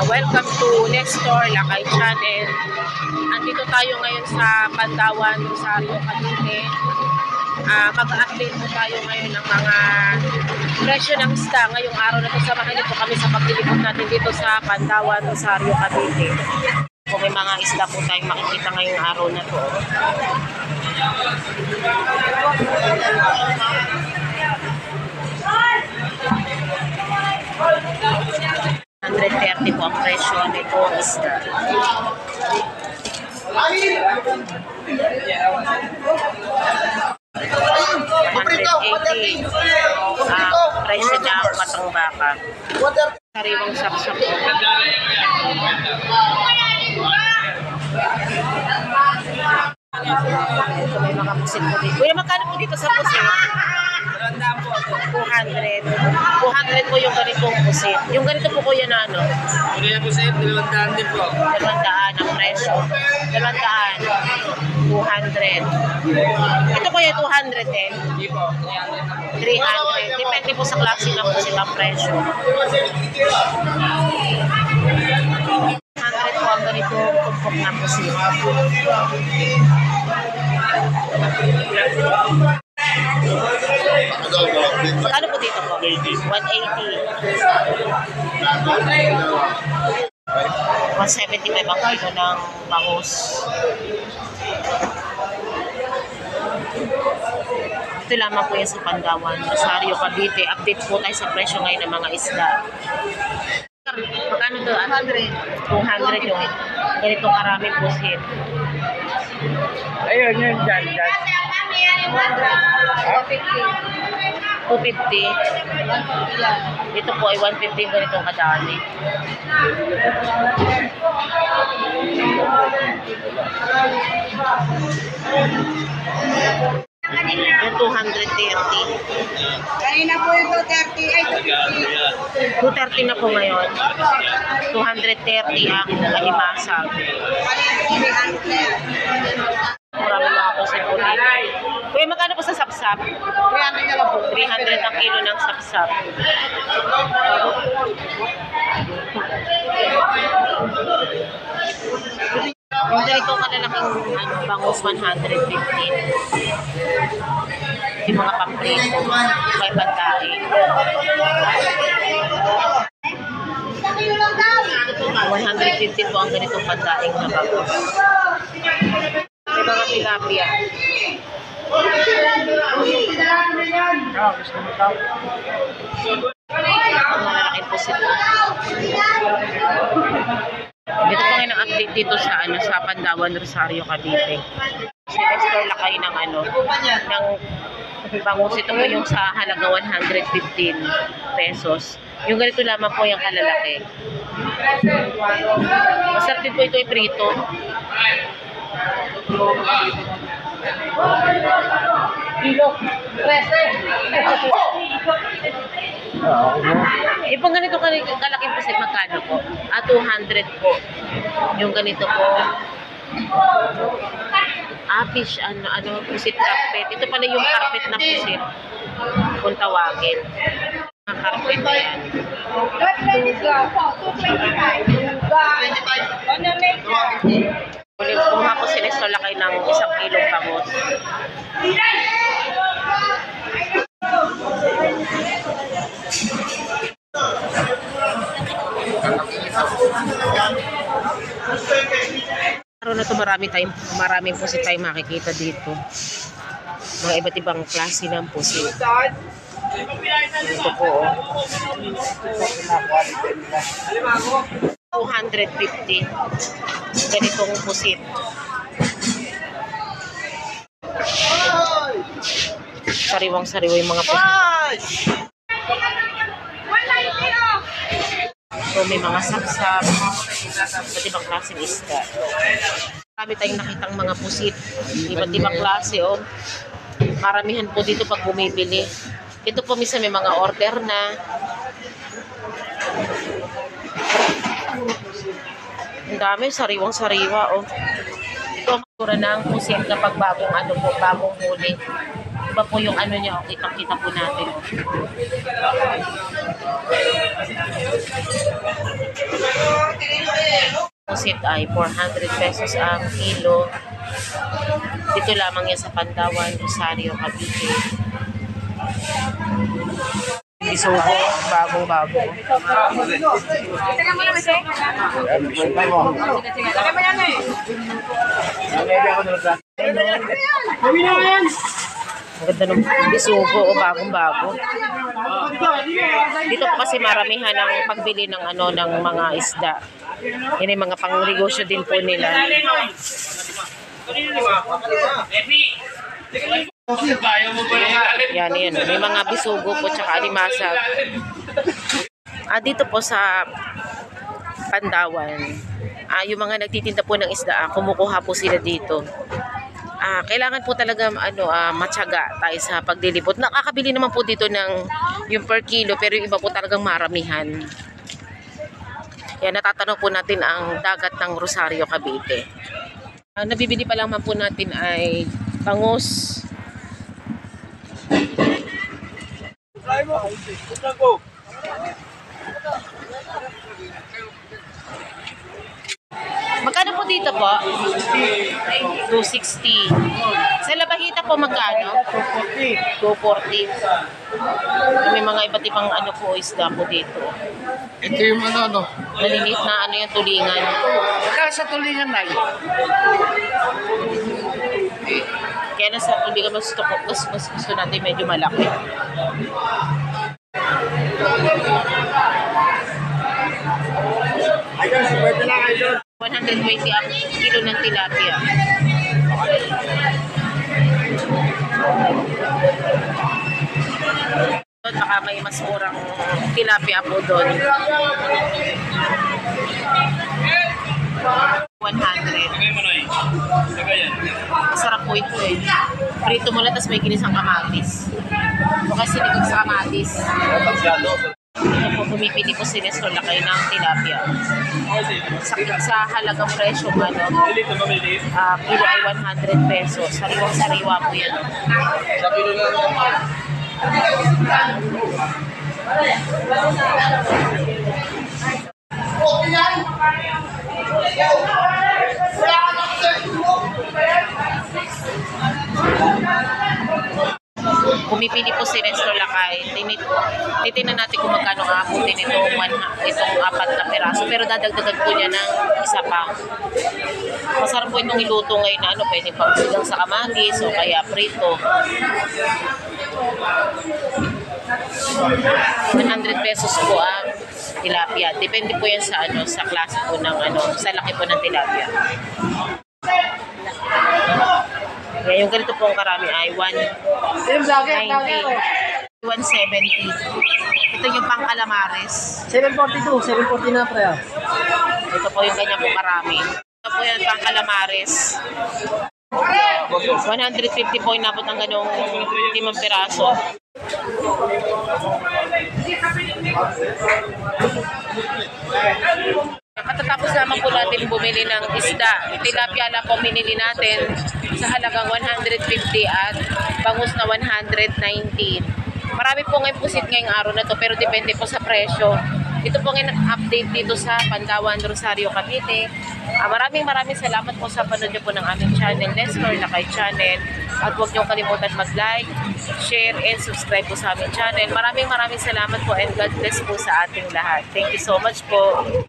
Welcome to Nestor Lakay Channel. Andito tayo ngayon sa Pandawan, Rosario, Cavite. Mag-update po tayo ngayon ng mga presyo ng isda ngayong araw na ito. Samahan niyo po kami sa paglilipot natin dito sa Pandawan, Rosario, Cavite. Kung may mga isda po tayong makikita ngayong araw na ito. 130 po ang presyo nito isda. 180 ang presyo ng matang baka. Sariwang sapsap po. May mga pusit po dito. Kuya, magkano po dito sa pusit? 200. 200 po yung ganitong pusit. Yung ganito po kuya na ano? Yung pusit, 200 din po. 200 ang presyo. 200. 200. Ito kuya, 200 din? Hindi po, 300. Depende po sa klase ng pusit ang presyo. 100 po ang ganitong tumpok na pusit. Magkano po dito po? 180. 175 ang kilo ng bangus. Ito lamang po yan sa Pandawan, Rosario, Cavite. Update po tayo sa presyo ngayon ng mga isda. Magkano to? 200 yung ganitong karaming pusit. Ayun, yun dyan. 250. Dito po ay 150 ganitong kadami. Yung 230. Kanina po yung 230 ay 250. 230 na po ngayon. 230 ang kahimasag. Marami mga pusit po dito. Kuya, magkano po sa sapsap? 300 na lang po. 300 ang kilo ng sapsap. Yung ganito kalalaking bangus 115. Yung mga pamprito, may pagkain. 150 po ang ganitong pagkain na bangus. May mga tilapia. Malalaking pusit. Dito po ngayon ang update dito sa sa Pandawan, Rosario, Cavite. Sinestor lakay ng ng bangus. Ito po yung sa halaga 115 pesos. Yung ganito lamang po yung kalalaki. Masarap din po ito iprito. Pag ganito kalaking pusit, magkano po? 200 po. Yung ganito po. Fish, pusit carpet. Ito pala yung carpet na pusit. Kung tawagin. Ang carpet na yan. Ulit kumuha ko si Nestor lakay ng 1 kilong bangus. Araw na ito maraming pusit tayong makikita dito. Mga iba't ibang klase ng pusit. Ito po 250 ganitong pusit. Sariwang-sariwa yung mga pusit. So may mga sapsap, iba't ibang klaseng isda. Marami tayong nakitang mga pusit, iba't ibang klase. Maramihan po dito pag bumibili. Ito po minsan may mga order na. Ang dami, sariwang-sariwa. Ito ang mura ng pusit kapag bagong huli. Iba po yung ano niya, kitang-kita po natin. Pusit ay 400 pesos ang kilo. Dito lamang yan sa Pandawan, Rosario, Cavite. Isugo, bagong-bago. Ang ganda ng isugo o bagong-bago. Dito po kasi maramihan ang pagbili ng ano ng mga isda. Yan yung mga pangnegosyo din po nila. Yan. May mga bisugo po tsaka alimasag. Dito po sa Pandawan, yung mga nagtitinda po ng isda, kumukuha po sila dito. Kailangan po talaga matyaga tayo sa paglilipot. Nakakabili naman po dito ng yung per kilo, pero yung iba po talagang maramihan. Yan, natatanaw po natin ang dagat ng Rosario, Cavite. Nabibili pa lang man po natin ay bangus. Magkano po dito po? 260. Sa labahita po magkano? 240. May mga iba't ibang ano po isda po dito. Ito yung ano. Maliliit na ano yung tulingan. Magkano sa tulingan na yun? Kaya nasa tulingan mas gusto natin medyo malaki. Ayun, pwede lang ayun. 120 ang kilo ng tilapia. Baka may mas murang tilapia po doon. 100. Masarap po ito eh. Prito mo lang, tapos may ginisang kamatis. O kasi sinikog sa kamatis. Ito po, bumipili po si Nestor Lakay ng tilapia. Sa halagang presyo, kilo ay 100 pesos. Sariwang-sariwa po yan. Pumipili po si Nestor Lakay. Titignan natin kung magkano aabutin itong 4 na piraso. Pero dadagdagan po niya ng isa pa. Masarap po itong iluto ngayon na pwede pang sigang sa kamatis o kaya prito. 100 pesos po ang tilapia. Depende po yan sa sa klase po ng sa laki po ng tilapia. Kaya yung ganito pong karami ay 190, 170. Ito yung pang calamares. 742, 740 na pre. Ito po yung ganyan pong karami. Ito po yung pang calamares. 150 po inabot ang ganong 5 piraso. Katatapos naman po natin bumili ng isda. Tilapia lang po minili natin sa halagang 150 at bangus na 119. Marami po ngayon pusit ngayong araw na to, pero depende po sa presyo. Ito po ngayon update dito sa Pandawan, Rosario, Cavite. Maraming salamat po sa panood niyo po ng aming channel, Nestor Lakay Channel. At huwag niyong kalimutan mag-like, share, and subscribe po sa aming channel. Maraming salamat po and God bless po sa ating lahat. Thank you so much po.